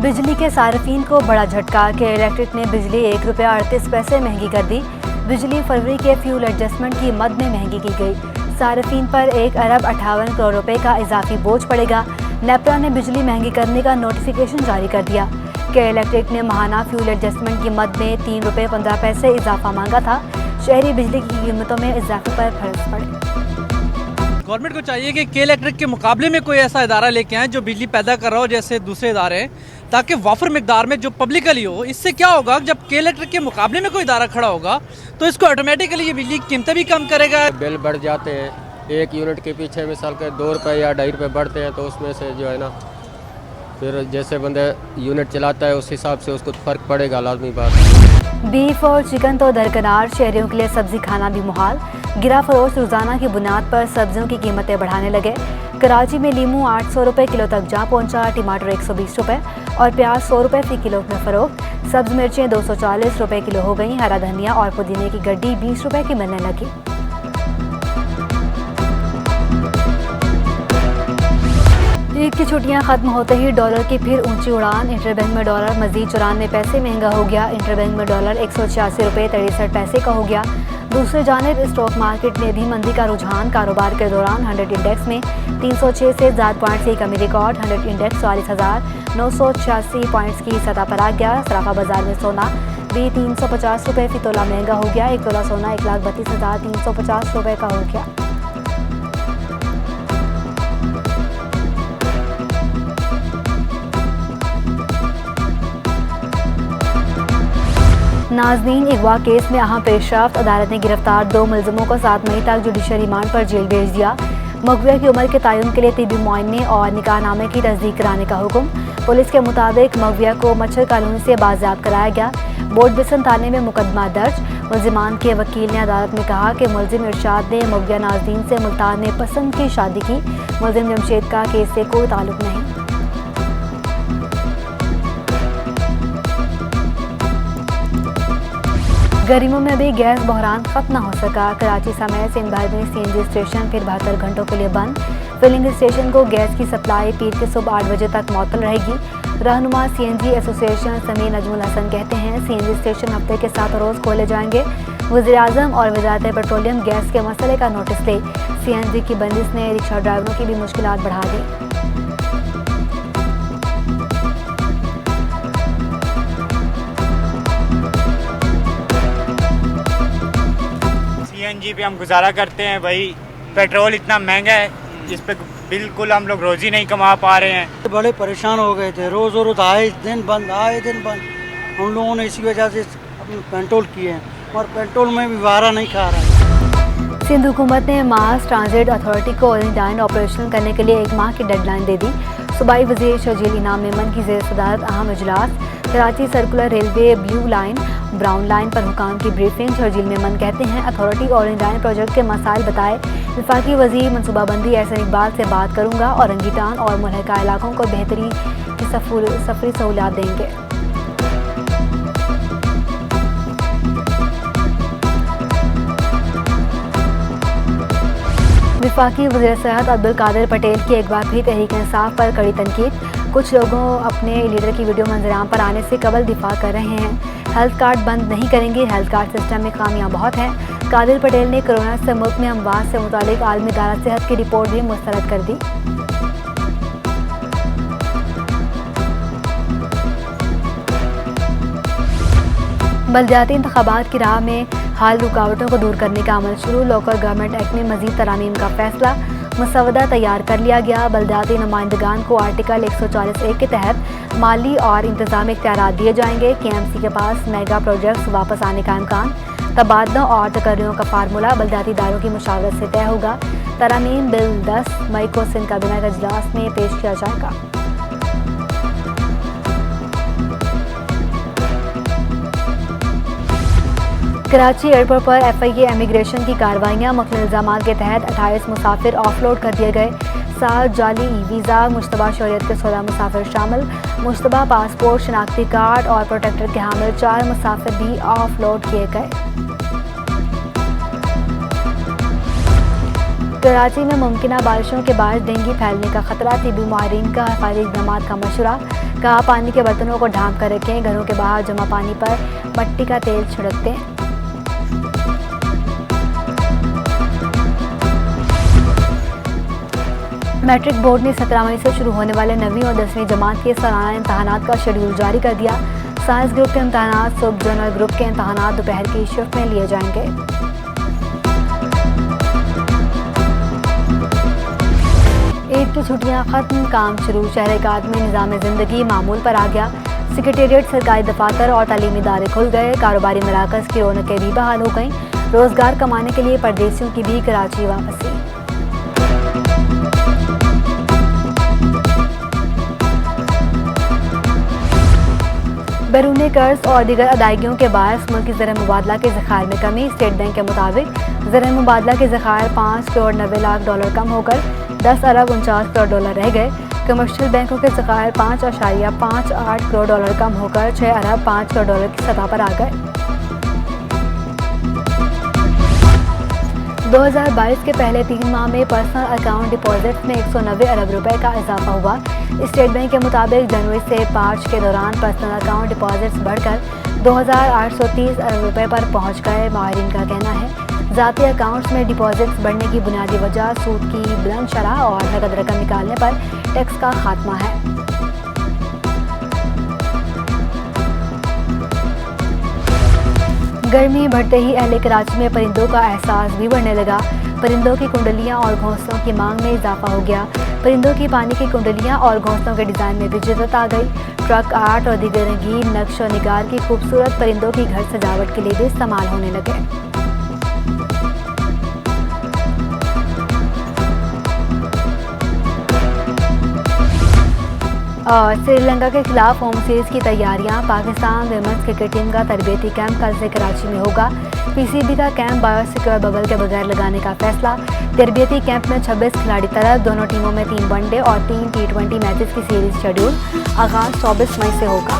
बिजली के सार्फिन को बड़ा झटका के इलेक्ट्रिक ने बिजली ₹1.38 महंगी कर दी। बिजली फरवरी के फ्यूल एडजस्टमेंट की मद में महंगी की गई। सार्फिन पर ₹1 अरब 58 करोड़ रुपए का इजाफी बोझ पड़ेगा। नेपरा ने बिजली महंगी करने का नोटिफिकेशन जारी कर दिया। के इलेक्ट्रिक ने माहाना फ्यूल एडजस्टमेंट की मद में ₹3.15 इजाफा मांगा था। शहरी बिजली की कीमतों में इजाफे पर फर्क पड़े। गवर्नमेंट को चाहिए कि के इलेक्ट्रिक के मुकाबले में कोई ऐसा इदारा लेके आए जो बिजली पैदा कर रहा हो जैसे दूसरे इदारे, ताकि वाफर मिकदार में जो पब्लिकली हो। इससे क्या होगा, जब के इलेक्ट्रिक के मुकाबले में कोई इदारा खड़ा होगा तो इसको ऑटोमेटिकली ये बिजली की कीमतें भी कम करेगा। बिल बढ़ जाते हैं, एक यूनिट के पीछे मिसाल के ₹2 या ₹2.5 बढ़ते हैं, तो उसमें से जो है ना फिर जैसे बंदे यूनिट चलाता है उस हिसाब से उसको फ़र्क पड़ेगा, लाजमी बात है। बीफ और चिकन तो दरकिनार, शहरियों के लिए सब्जी खाना भी मुहाल। गिरा फरोश रोजाना की बुनियाद पर सब्जियों की कीमतें बढ़ाने लगे। कराची में लीमू ₹800 किलो तक जा पहुंचा, टमाटर ₹120 और प्याज ₹100 फी किलो में फरोख्त। सब्ज मिर्चें ₹240 किलो हो गई। हरा धनिया और पुदीने की गड्डी ₹20 की मिलने लगी। ईद की छुट्टियां खत्म होते ही डॉलर की फिर ऊंची उड़ान। इंटरबैंक में डॉलर मजीद 94 पैसे महंगा हो गया। इंटरबैंक में डॉलर ₹186.63 का हो गया। दूसरी जानिब स्टॉक मार्केट में भी मंदी का रुझान। कारोबार के दौरान 100 इंडेक्स में 306 से ज़्यादा पॉइंट्स की कमी रिकॉर्ड। 100 इंडेक्स 44,986 पॉइंट्स की सतह पर आ गया। सराफा बाजार में सोना भी ₹350 फी तोला महंगा हो गया। 1 तोला सोना 1,32,350 का हो गया। नाज़नीन, अगवा केस में अहम पेशरफ्त। अदालत ने गिरफ्तार 2 मुलजमों को 7 मई तक जुडिशल रिमांड पर जेल भेज दिया। मगविया की उम्र के तयन के लिए तिबी मुआयने और निकाहनामे की तस्दीक कराने का हुक्म। पुलिस के मुताबिक मगविया को मच्छर कॉलोनी से बाजियाब कराया गया। बोर्ड बिसन थाने में मुकदमा दर्ज। मुलजिमान के वकील ने अदालत में कहा कि मुलजिम इरशाद ने मगविया नाज़नीन से मुल्तान में पसंद की शादी की। मुलजिम जमशेद का केस से कोई ताल्लुक नहीं। गर्मियों में भी गैस बहरान खत्म न हो सका। कराची समेत सिंध भर में CNG स्टेशन फिर 72 घंटों के लिए बंद। फिलिंग स्टेशन को गैस की सप्लाई पीर के सुबह 8 बजे तक मअतल रहेगी। रहनुमा CNG एसोसिएशन समीर नजमुल हसन कहते हैं CNG स्टेशन हफ्ते के 7 रोज़ खोले जाएंगे। वज़ीर-ए-आज़म और वज़ारत पेट्रोलियम गैस के मसले का नोटिस ले। CNG की बंदिश ने रिक्शा ड्राइवरों की भी मुश्किलात बढ़ा दी। CNG पे हम गुजारा करते हैं भाई, पेट्रोल इतना महंगा है, इस पे बिल्कुल हम लोग रोजी नहीं कमा पा रहे हैं। बड़े परेशान हो गए थे, रोज़ रोज़ आए दिन बंद। हम लोगों ने इसी वजह से अपने पेट्रोल किए हैं और पेट्रोल में भी वारा नहीं खा रहा है। सिंध हुकूमत ने मास ट्रांजिट अथॉरिटी को ओरिएंटाइन ऑपरेशन करने के लिए 1 माह की डेडलाइन दे दी। सूबाई वज़ीर शर्जील इनाम मेमन की ज़ेर सदारत अहम इजलास। Karachi circular railway blue line brown line पर हुकाम की ब्रीफिंग। शर्जील मेमन कहते हैं अथॉरिटी ओरिएंटाइन प्रोजेक्ट के मसाइल बताए। वफाकी वज़ीर मनसूबाबंदी एहसन इकबाल से बात करूँगा और रंगीटान और मुल्हिका इलाकों को बेहतरी की सफरी सहूलियात देंगे। वफाकी वज़ीर सेहत अब्दुल कादिर पटेल की एक बार फिर तहरीक इंसाफ पर कड़ी तनकीद। कुछ लोगों अपने लीडर की वीडियो मंजराम पर आने से कबल दिफा कर रहे हैं। हेल्थ कार्ड बंद नहीं करेंगे, हेल्थ कार्ड सिस्टम में खामियां बहुत हैं। कादिर पटेल ने कोरोना से मुल्क में अमवात से मुतालिक आलमी इदारा सेहत की रिपोर्ट भी मुस्तरद कर दी। बल्दियाती इंतखाबात की राह में हाल रुकावटों को दूर करने का अमल शुरू। लोकल गवर्नमेंट एक्ट में मजीद तरामीम का फैसला। मसवदा तैयार कर लिया गया। बल्दियाती नुमाइंदगान को आर्टिकल 140A के तहत माली और इंतजामी इख्तियारात दिए जाएंगे। KMC के पास मेगा प्रोजेक्ट्स वापस आने का इम्कान। तबादलों और तकर्रियों का फार्मूला बल्दियाती इदारों की मुशावरत से तय होगा। तरामीम बिल 10 मई को सिंध कैबिनेट इजलास में पेश किया जाएगा। कराची एयरपोर्ट पर FIA इमिग्रेशन की कार्रवाइयाँ। मुख्तलिफ इल्ज़ामात के तहत 28 मुसाफिर ऑफलोड कर दिए गए। 7 जाली वीज़ा, मुश्तबा शोहरियत के 16 मुसाफिर शामिल। मुश्तबा पासपोर्ट, शनाख्ती कार्ड और प्रोटेक्टर के हामिल 4 मुसाफिर भी ऑफलोड किए गए। कराची में मुमकिन बारिशों के बाद डेंगू फैलने का खतरा। तिबी माहिरीन का हिफाजती इक़दामात का मशवरा। कहा पानी के बर्तनों को ढांप कर रखें, घरों के बाहर जमा पानी पर मट्टी का तेल छिड़क दें। मैट्रिक बोर्ड ने 17 मई से शुरू होने वाले 9वीं और 10वीं जमात के सालाना इम्तहानात का शेड्यूल जारी कर दिया। साइंस ग्रुप के इम्तहानात सुबह, जनरल ग्रुप के इम्तहानात दोपहर की शिफ्ट में लिए जाएंगे। ईद की छुट्टियां खत्म, काम शुरू। शहर-ए-कायद में निज़ाम ज़िंदगी मामूल पर आ गया। सेक्रेटेरिएट, सरकारी दफातर और तालीमी इदारे खुल गए। कारोबारी मराकज़ की रौनकें भी बहाल हो गईं। रोज़गार कमाने के लिए परदेशियों की भी कराची वापसी। बैरूनी कर्ज और दीगर अदायगियों के बायस मुल्की ज़र मुबादला के ज़खायर में कमी। स्टेट बैंक के मुताबिक ज़र मुबादला के ज़खायर 5 करोड़ 90 लाख डॉलर कम होकर 10 अरब 49 करोड़ डॉलर रह गए। कमर्शियल बैंकों के ज़खायर 5.58 करोड़ डॉलर कम होकर 6 अरब 5 करोड़ डॉलर की सतह पर आ गए। 2022 के पहले 3 माह में पर्सनल अकाउंट डिपॉजिट्स में 190 अरब रुपए का इजाफा हुआ। स्टेट बैंक के मुताबिक जनवरी से मार्च के दौरान पर्सनल अकाउंट डिपॉजिट्स बढ़कर 2,830 अरब रुपए पर पहुंच गए। माहिरीन का कहना है ज़ाती अकाउंट्स में डिपॉजिट्स बढ़ने की बुनियादी वजह सूद की बुलंद शरह और नकद रकम निकालने पर टैक्स का खात्मा है। गर्मी बढ़ते ही अहले कराची में परिंदों का एहसास भी बढ़ने लगा। परिंदों की कुंडलियां और घोंसलों की मांग में इजाफा हो गया। परिंदों की पानी की कुंडलियां और घोंसलों के डिज़ाइन में भी जिद्दत आ गई। ट्रक आर्ट और दीगर रंगीन नक्श और निगार की खूबसूरत परिंदों की घर सजावट के लिए भी इस्तेमाल होने लगे। और श्रीलंका के खिलाफ होम सीरीज की तैयारियां। पाकिस्तान विमेंस क्रिकेट टीम का तरबियती कैंप कल से कराची में होगा। पीसीबी का कैंप बायोसिक्योर बबल के बगैर लगाने का फैसला। तरबियती कैंप में 26 खिलाड़ी तलब। दोनों टीमों में 3 वनडे और 3 T20 मैचेस की सीरीज शेड्यूल। आगाज 24 मई से होगा।